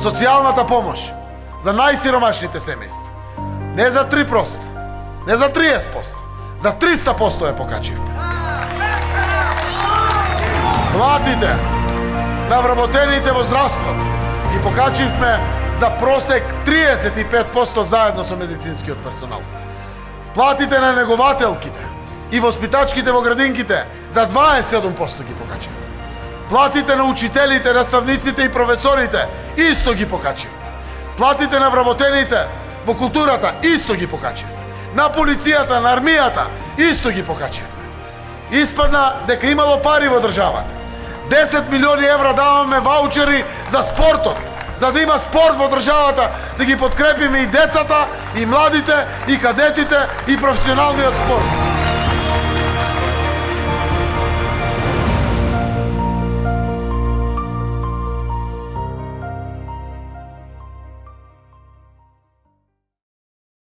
социјалната помош за најсиромашните семејства. Не за 3%, не за 30%, за 300% ја покачивме. Платите на вработените во здравството ги покачивме за просек 35% заедно со медицинскиот персонал. Платите на негователките и воспитачките во градинките за 27% ги покачивме. Платите на учителите, наставниците и професорите исто ги покачивме. Платите на вработените во културата исто ги покачивме. На полицијата, на армијата исто ги покачивме. Испадна дека имало пари во државата. 10 милиони евра даваме ваучери за спортот, за да има спорт во државата, да ги подкрепиме и децата, и младите, и кадетите, и професионалниот спорт.